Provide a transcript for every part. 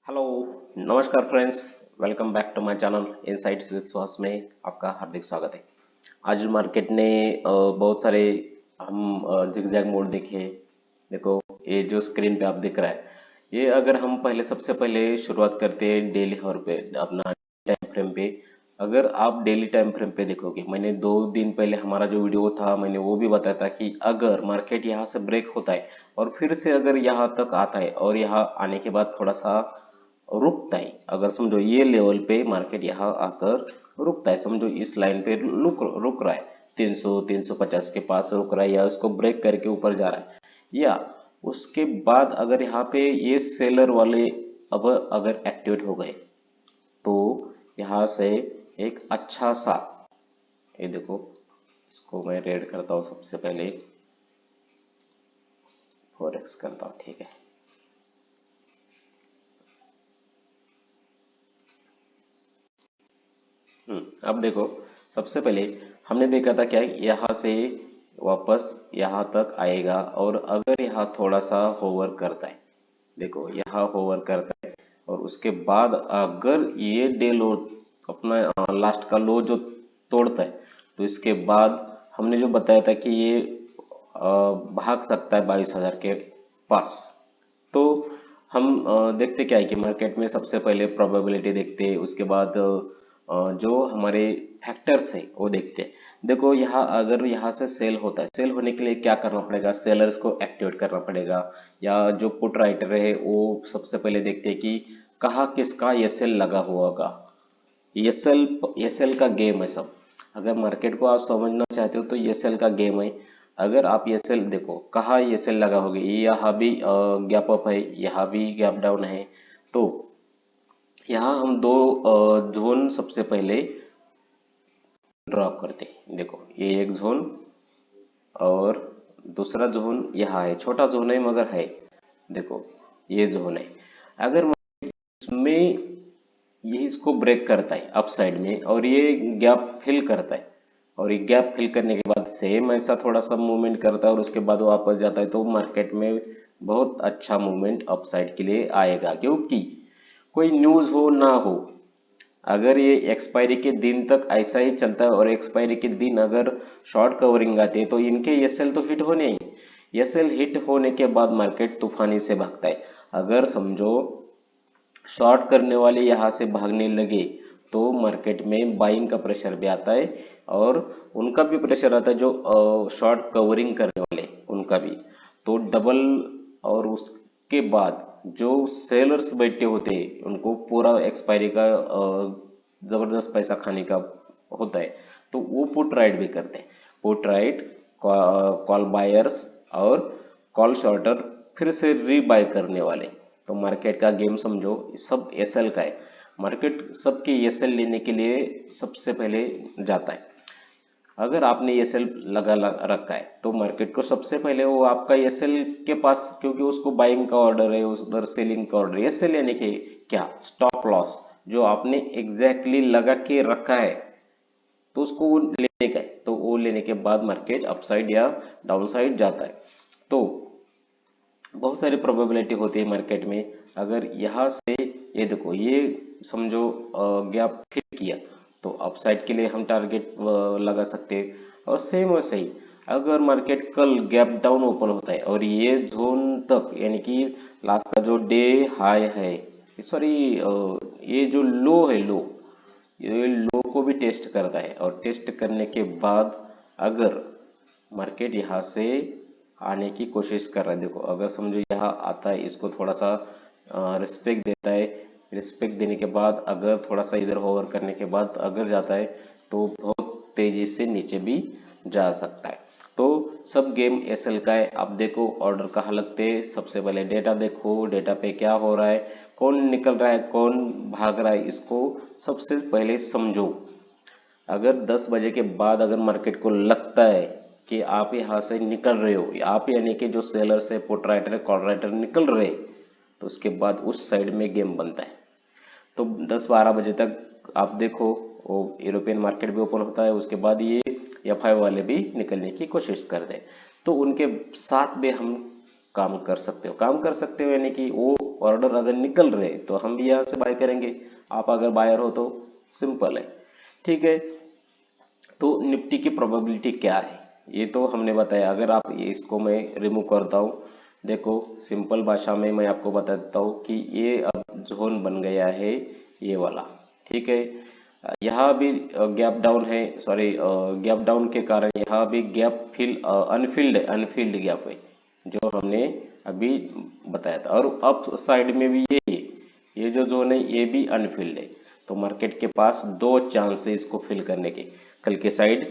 Hello, नमस्कार friends. Welcome back to my channel insights with Suhas में आपका हार्दिक स्वागत है। आज मार्केट ने बहुत सारे हम जिगजैग मोड देखे हैं। देखो, ये जो स्क्रीन पे आप दिख रहा है, ये अगर हम पहले सबसे पहले शुरुआत करते हैं डेली हॉर पे, अपना टाइम फ्रेम पे। अगर आप डेली टाइम फ्रेम पे देखोगे, मैंने 2 दिन पहले हमारा जो वीडियो था मैंने वो भी बताया था कि अगर मार्केट यहाँ से ब्रेक होता है और फिर से अगर यहाँ तक आता है और यहाँ आने के बाद थोड़ा सा रुकता है, अगर समझो ये लेवल पे मार्केट यहाँ आकर रुकता है, समझो इस लाइन पे रुक रहा है, 300 350 के पास रुक रहा है या उसको ब्रेक करके ऊपर जा रहा है, या उसके बाद अगर यहाँ पे ये सेलर वाले अब अगर एक्टिवेट हो गए तो यहाँ से एक अच्छा सा, ये देखो, इसको मैं रेड करता हूँ, सबसे पहले फॉरेक्स करता हूँ, ठीक है। अब देखो, सबसे पहले हमने देखा था क्या, यहाँ से वापस यहाँ तक आएगा और अगर यहाँ थोड़ा सा होवर करता है, देखो यहाँ होवर करता है और उसके बाद अगर ये डे लो अपना लास्ट का लो जो तोड़ता है, तो इसके बाद हमने जो बताया था कि ये भाग सकता है 22,000 के पास। तो हम देखते क्या है कि मार्केट में सबसे पहले प्रोबेबिलिटी देखते हैं, उसके बाद जो हमारे फैक्टर्स है वो देखते हैं। देखो, यहाँ अगर यहाँ से सेल होता है, सेल होने के लिए क्या करना पड़ेगा, सेलर्स को एक्टिवेट करना पड़ेगा, या जो पुट राइटर है वो सबसे पहले देखते हैं कि कहाँ किसका एसएल लगा हुआ होगा। एसएल एसएल का गेम है सब। अगर मार्केट को आप समझना चाहते हो तो एसएल का गेम है। अगर आप एसएल देखो कहाँ एसएल लगा होगा, ये यहाँ भी गैप अप है, यहाँ भी गैप डाउन है। तो यहाँ हम दो जोन सबसे पहले ड्रॉ करते हैं। देखो, ये एक जोन और दूसरा जोन यहाँ है, छोटा जोन है मगर है। देखो, ये जोन है। अगर इसमें ये इसको ब्रेक करता है अप साइड में और ये गैप फिल करता है, और ये गैप फिल करने के बाद सेम ऐसा थोड़ा सा मूवमेंट करता है और उसके बाद वापस जाता है, तो मार्केट में बहुत अच्छा मूवमेंट अप साइड के लिए आएगा। क्योंकि कोई न्यूज़ हो ना हो, अगर ये एक्सपायरी के दिन तक ऐसा ही चलता है और एक्सपायरी के दिन अगर शॉर्ट कवरिंग आती है तो इनके एसएल तो हिट होने ही, एसएल हिट होने के बाद मार्केट तूफानी से भागता है। अगर समझो शॉर्ट करने वाले यहाँ से भागने लगे तो मार्केट में बाइंग का प्रेशर भी आता है और उनका भी प्रेशर आता है, जो शॉर्ट कवरिंग करने वाले उनका भी। तो डबल, और उसके बाद जो सेलर्स बैठे होते हैं उनको पूरा एक्सपायरी का जबरदस्त पैसा खाने का होता है, तो वो पुट राइट भी करते हैं। पुट राइट, कॉल बायर्स और कॉल शॉर्टर फिर से रीबाय करने वाले। तो मार्केट का गेम समझो सब एसएल का है। मार्केट सबके एसएल लेने के लिए सबसे पहले जाता है। अगर आपने एसएल रखा है तो मार्केट को सबसे पहले वो आपका एसएल के पास, क्योंकि उसको बाइंग का ऑर्डर है, उधर सेलिंग का ऑर्डर है। एसएल यानी कि क्या, स्टॉप लॉस, जो आपने एग्जैक्टली लगा के रखा है तो उसको वो लेने का है, तो वो लेने के बाद मार्केट अपसाइड या डाउनसाइड जाता है। तो बहुत सारी प्रोबेबिलिटी होती है मार्केट में। अगर यहाँ से ये देखो, ये समझो गैप फिल किया तो अपसाइड के लिए हम टारगेट लगा सकते हैं। और सेम वैसे ही अगर मार्केट कल गैप डाउन ओपन होता है और ये जोन तक, यानी कि लास्ट का जो डे हाई है, सॉरी, ये जो लो है, लो, ये लो को भी टेस्ट करता है और टेस्ट करने के बाद अगर मार्केट यहाँ से आने की कोशिश कर रहा है, देखो अगर समझो यहाँ आता है, इसको थोड़ा सा रिस्पेक्ट देता है, रिस्पेक्ट देने के बाद अगर थोड़ा सा इधर होवर करने के बाद अगर जाता है तो बहुत तेजी से नीचे भी जा सकता है। तो सब गेम एसएल का है। आप देखो ऑर्डर कहाँ लगते हैं, सबसे पहले डेटा देखो, डेटा पे क्या हो रहा है, कौन निकल रहा है, कौन भाग रहा है, इसको सबसे पहले समझो। अगर 10 बजे के बाद अगर मार्केट को लगता है कि आप यहाँ से निकल रहे हो, आप यानी कि जो सेलर्स है, पुट राइटर है, कॉल राइटर निकल रहे, तो उसके बाद उस साइड में गेम बनता है। तो 10-12 बजे तक आप देखो, वो यूरोपियन मार्केट भी ओपन होता है, उसके बाद ये एफआई वाले भी निकलने की कोशिश कर दे, तो उनके साथ भी हम काम कर सकते हो। काम कर सकते हो यानी कि वो ऑर्डर अगर निकल रहे तो हम भी यहाँ से बाय करेंगे। आप अगर बायर हो तो सिंपल है, ठीक है। तो निफ्टी की प्रोबेबिलिटी क्या है ये तो हमने बताया। अगर आप इसको मैं रिमूव करता हूँ, देखो सिंपल भाषा में मैं आपको बता देता हूँ कि ये अब जोन बन गया है ये वाला, ठीक है। यहाँ भी गैप डाउन है, सॉरी गैप डाउन के कारण यहाँ भी gap fill unfilled unfilled gap है जो हमने अभी बताया था। और अप साइड में भी ये जो जोन है ये भी अनफिल्ड है। तो मार्केट के पास दो चांस है इसको फिल करने के। कल के साइड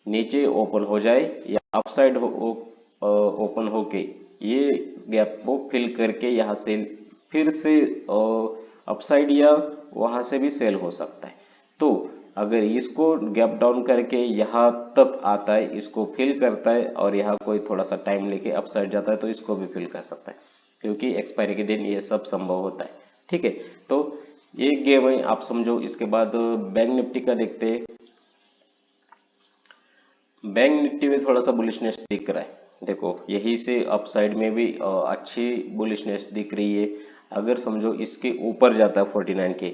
नीचे ओपन हो जाए या अप साइड ओपन होके ये गैप को फिल करके यहाँ से फिर से अपसाइड या वहां से भी सेल हो सकता है। तो अगर इसको गैप डाउन करके यहाँ तक आता है, इसको फिल करता है और यहाँ कोई थोड़ा सा टाइम लेके अपसाइड जाता है तो इसको भी फिल कर सकता है, क्योंकि एक्सपायरी के दिन ये सब संभव होता है, ठीक है। तो ये गेम है, आप समझो। इसके बाद बैंक निफ्टी का देखते हैं। बैंक निफ्टी में थोड़ा सा बुलिशनेस दिख रहा है। देखो यही से अपसाइड में भी अच्छी बुलिशनेस दिख रही है। अगर समझो इसके ऊपर जाता है 49 के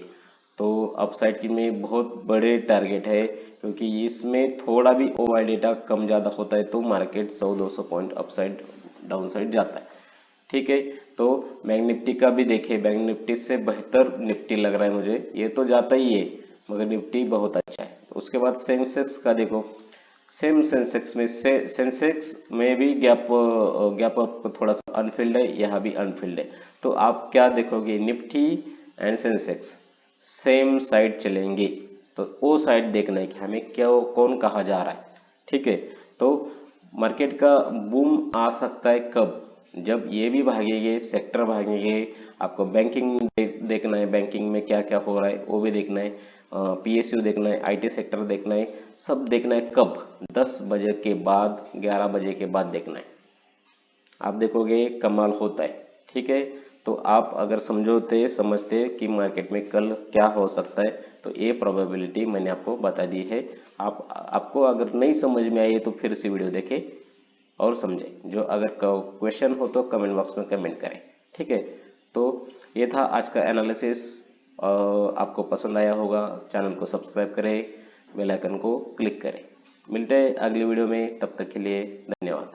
तो अपसाइड की में बहुत बड़े टारगेट है, क्योंकि इसमें थोड़ा भी ओवर डेटा कम ज़्यादा होता है तो market 100-200 point upside down side जाता है, ठीक है। तो बैंक निफ्टी का भी देखिए, बैंक निफ्टी से बेहतर निफ्टी लग रहा है मुझे। ये तो जाता ही है मगर निफ्टी बहुत अच्छा है। तो उसके बाद सेंसेक्स का देखो, सेम सेंसेक्स में सेंसेक्स में भी गैप अप थोड़ा सा अनफिल्ड है, यहाँ भी अनफिल्ड है। तो आप क्या देखोगे, Nifty and Sensex same side चलेंगे तो वो साइड देखना है कि हमें क्या कौन कहाँ जा रहा है, ठीक है। तो मार्केट का बूम आ सकता है कब, जब ये भी भागेंगे, सेक्टर भागेंगे। आपको बैंकिंग देखना है, बैंकिंग में क्या क्या हो रहा है वो भी देखना है, पीएसयू देखना है, आईटी सेक्टर देखना है, सब देखना है। कब? 10 बजे के बाद, 11 बजे के बाद देखना है। आप देखोगे कमाल होता है, ठीक है। तो आप अगर समझते कि मार्केट में कल क्या हो सकता है तो ये प्रोबेबिलिटी मैंने आपको बता दी है। आपको अगर नहीं समझ में आई तो फिर से वीडियो देखें और समझें। जो अगर क्वेश्चन हो तो कमेंट बॉक्स में कमेंट करें, ठीक है। तो ये था आज का एनालिसिस। आपको पसंद आया होगा, चैनल को सब्सक्राइब करें, बेल आइकन को क्लिक करें। मिलते हैं अगली वीडियो में, तब तक के लिए धन्यवाद।